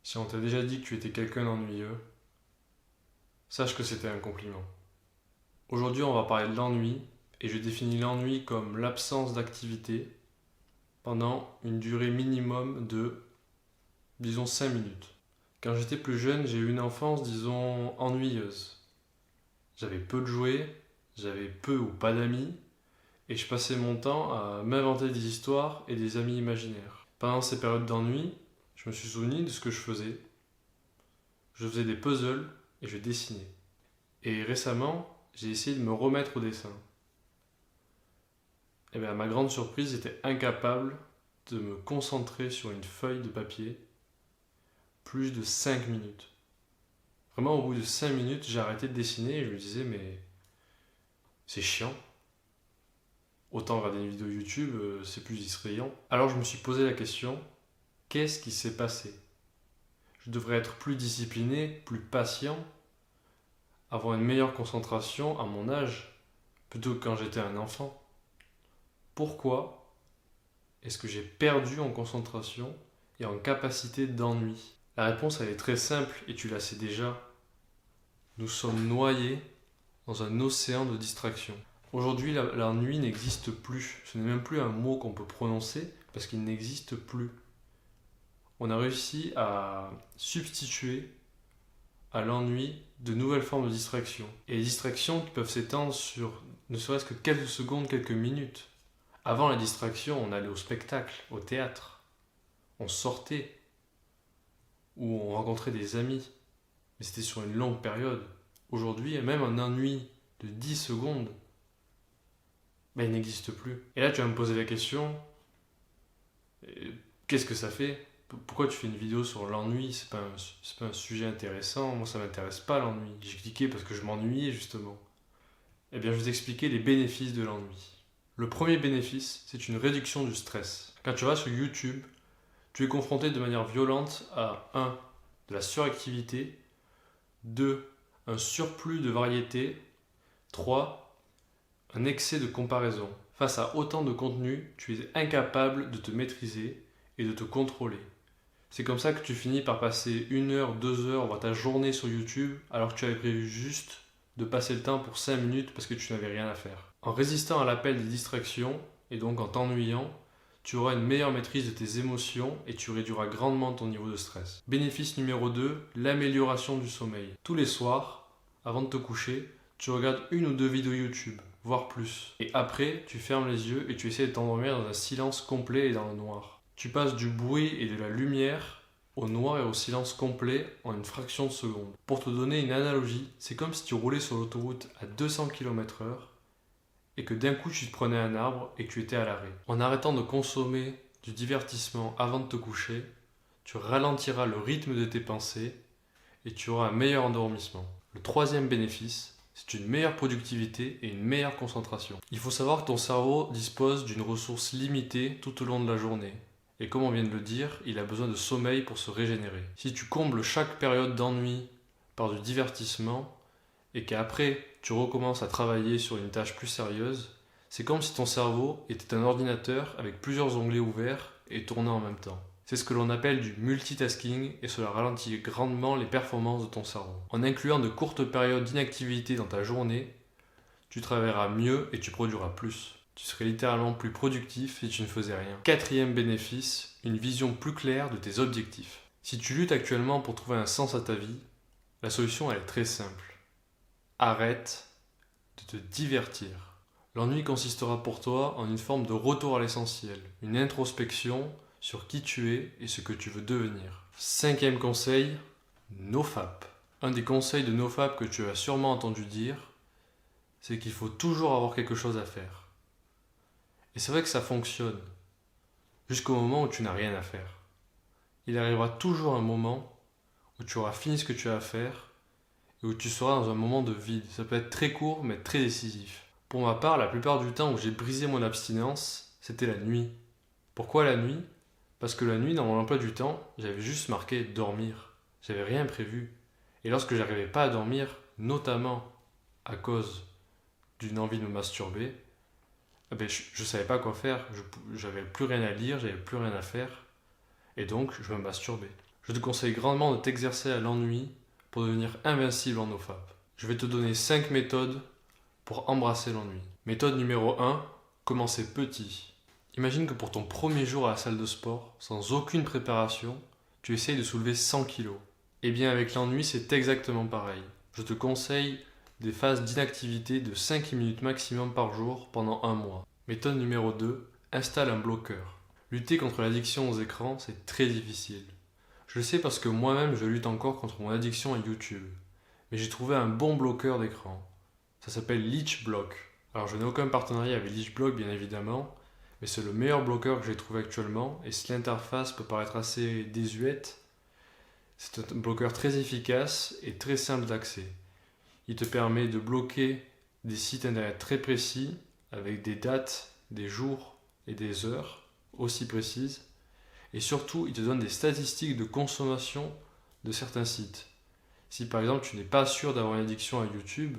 Si on t'a déjà dit que tu étais quelqu'un d'ennuyeux, sache que c'était un compliment. Aujourd'hui, on va parler de l'ennui, et je définis l'ennui comme l'absence d'activité pendant une durée minimum de, disons, 5 minutes. Quand j'étais plus jeune, j'ai eu une enfance, disons, ennuyeuse. J'avais peu de jouets, j'avais peu ou pas d'amis, et je passais mon temps à m'inventer des histoires et des amis imaginaires. Pendant ces périodes d'ennui, je me suis souvenu de ce que je faisais. Je faisais des puzzles et je dessinais. Et récemment, j'ai essayé de me remettre au dessin. Et bien, à ma grande surprise, j'étais incapable de me concentrer sur une feuille de papier plus de 5 minutes. Vraiment, au bout de 5 minutes, j'ai arrêté de dessiner et je me disais, mais c'est chiant. Autant regarder une vidéo YouTube, c'est plus distrayant. Alors je me suis posé la question, qu'est-ce qui s'est passé? Je devrais être plus discipliné, plus patient, avoir une meilleure concentration à mon âge, plutôt que quand j'étais un enfant. Pourquoi est-ce que j'ai perdu en concentration et en capacité d'ennui? La réponse, elle est très simple et tu la sais déjà. Nous sommes noyés dans un océan de distractions. Aujourd'hui, l'ennui n'existe plus. Ce n'est même plus un mot qu'on peut prononcer parce qu'il n'existe plus. On a réussi à substituer à l'ennui de nouvelles formes de distraction. Et les distractions qui peuvent s'étendre sur ne serait-ce que quelques secondes, quelques minutes. Avant la distraction, on allait au spectacle, au théâtre. On sortait ou on rencontrait des amis. Mais c'était sur une longue période. Aujourd'hui, même un ennui de 10 secondes, il n'existe plus. Et là, tu vas me poser la question, qu'est-ce que ça fait? Pourquoi tu fais une vidéo sur l'ennui? C'est pas un sujet intéressant. Moi, ça m'intéresse pas l'ennui. J'ai cliqué parce que je m'ennuyais justement. Eh bien, je vais vous expliquer les bénéfices de l'ennui. Le premier bénéfice, c'est une réduction du stress. Quand tu vas sur YouTube, tu es confronté de manière violente à 1. De la suractivité, 2. Un surplus de variété, 3. Un excès de comparaison. Face à autant de contenu, tu es incapable de te maîtriser et de te contrôler. C'est comme ça que tu finis par passer 1 heure, 2 heures, voire ta journée sur YouTube, alors que tu avais prévu juste de passer le temps pour 5 minutes parce que tu n'avais rien à faire. En résistant à l'appel des distractions, et donc en t'ennuyant, tu auras une meilleure maîtrise de tes émotions et tu réduiras grandement ton niveau de stress. Bénéfice numéro 2, l'amélioration du sommeil. Tous les soirs, avant de te coucher, tu regardes 1 ou 2 vidéos YouTube, voire plus. Et après, tu fermes les yeux et tu essaies de t'endormir dans un silence complet et dans le noir. Tu passes du bruit et de la lumière au noir et au silence complet en une fraction de seconde. Pour te donner une analogie, c'est comme si tu roulais sur l'autoroute à 200 km/h et que d'un coup tu te prenais un arbre et que tu étais à l'arrêt. En arrêtant de consommer du divertissement avant de te coucher, tu ralentiras le rythme de tes pensées et tu auras un meilleur endormissement. Le troisième bénéfice, c'est une meilleure productivité et une meilleure concentration. Il faut savoir que ton cerveau dispose d'une ressource limitée tout au long de la journée. Et comme on vient de le dire, il a besoin de sommeil pour se régénérer. Si tu combles chaque période d'ennui par du divertissement et qu'après tu recommences à travailler sur une tâche plus sérieuse, c'est comme si ton cerveau était un ordinateur avec plusieurs onglets ouverts et tournant en même temps. C'est ce que l'on appelle du multitasking et cela ralentit grandement les performances de ton cerveau. En incluant de courtes périodes d'inactivité dans ta journée, tu travailleras mieux et tu produiras plus. Tu serais littéralement plus productif si tu ne faisais rien. Quatrième bénéfice, une vision plus claire de tes objectifs. Si tu luttes actuellement pour trouver un sens à ta vie, la solution elle est très simple. Arrête de te divertir. L'ennui consistera pour toi en une forme de retour à l'essentiel, une introspection sur qui tu es et ce que tu veux devenir. Cinquième conseil, NoFap. Un des conseils de NoFap que tu as sûrement entendu dire, c'est qu'il faut toujours avoir quelque chose à faire. Et c'est vrai que ça fonctionne, jusqu'au moment où tu n'as rien à faire. Il arrivera toujours un moment où tu auras fini ce que tu as à faire et où tu seras dans un moment de vide. Ça peut être très court mais très décisif. Pour ma part, la plupart du temps où j'ai brisé mon abstinence, c'était la nuit. Pourquoi la nuit? Parce que la nuit, dans mon emploi du temps, j'avais juste marqué dormir. J'avais rien prévu. Et lorsque j'arrivais pas à dormir, notamment à cause d'une envie de me masturber, je savais pas quoi faire. J'avais plus rien à lire, j'avais plus rien à faire. Et donc, je me masturbais. Je te conseille grandement de t'exercer à l'ennui pour devenir invincible en NoFap. Je vais te donner 5 méthodes pour embrasser l'ennui. Méthode numéro 1, commencer petit. Imagine que pour ton premier jour à la salle de sport, sans aucune préparation, tu essayes de soulever 100 kg. Eh bien avec l'ennui, c'est exactement pareil. Je te conseille des phases d'inactivité de 5 minutes maximum par jour pendant un mois. Méthode numéro 2, installe un bloqueur. Lutter contre l'addiction aux écrans, c'est très difficile. Je le sais parce que moi-même, je lutte encore contre mon addiction à YouTube. Mais j'ai trouvé un bon bloqueur d'écran. Ça s'appelle LeechBlock. Alors je n'ai aucun partenariat avec LeechBlock bien évidemment, mais c'est le meilleur bloqueur que j'ai trouvé actuellement, et si l'interface peut paraître assez désuète, c'est un bloqueur très efficace et très simple d'accès. Il te permet de bloquer des sites internet très précis, avec des dates, des jours et des heures aussi précises, et surtout il te donne des statistiques de consommation de certains sites. Si par exemple tu n'es pas sûr d'avoir une addiction à YouTube,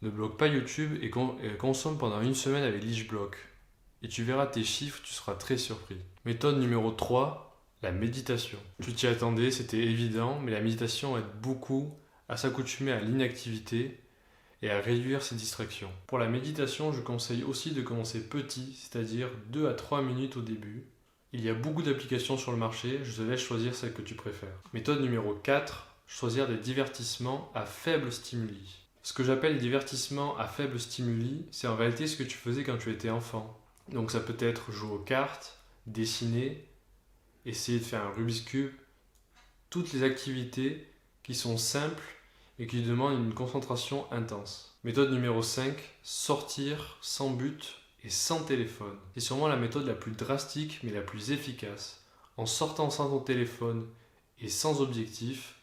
ne bloque pas YouTube et consomme pendant une semaine avec LeechBlock. Et tu verras tes chiffres, tu seras très surpris. Méthode numéro 3, la méditation. Tu t'y attendais, c'était évident, mais la méditation aide beaucoup à s'accoutumer à l'inactivité et à réduire ses distractions. Pour la méditation, je conseille aussi de commencer petit, c'est-à-dire 2 à 3 minutes au début. Il y a beaucoup d'applications sur le marché, je te laisse choisir celle que tu préfères. Méthode numéro 4, choisir des divertissements à faible stimuli. Ce que j'appelle divertissement à faible stimuli, c'est en réalité ce que tu faisais quand tu étais enfant. Donc ça peut être jouer aux cartes, dessiner, essayer de faire un Rubik's Cube, toutes les activités qui sont simples et qui demandent une concentration intense. Méthode numéro 5, sortir sans but et sans téléphone. C'est sûrement la méthode la plus drastique mais la plus efficace. En sortant sans ton téléphone et sans objectif,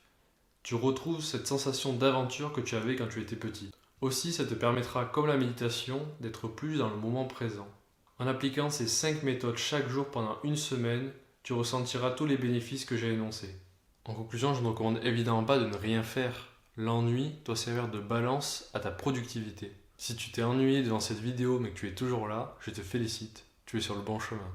tu retrouves cette sensation d'aventure que tu avais quand tu étais petit. Aussi, ça te permettra, comme la méditation, d'être plus dans le moment présent. En appliquant ces 5 méthodes chaque jour pendant une semaine, tu ressentiras tous les bénéfices que j'ai énoncés. En conclusion, je ne recommande évidemment pas de ne rien faire. L'ennui doit servir de balance à ta productivité. Si tu t'es ennuyé devant cette vidéo mais que tu es toujours là, je te félicite, tu es sur le bon chemin.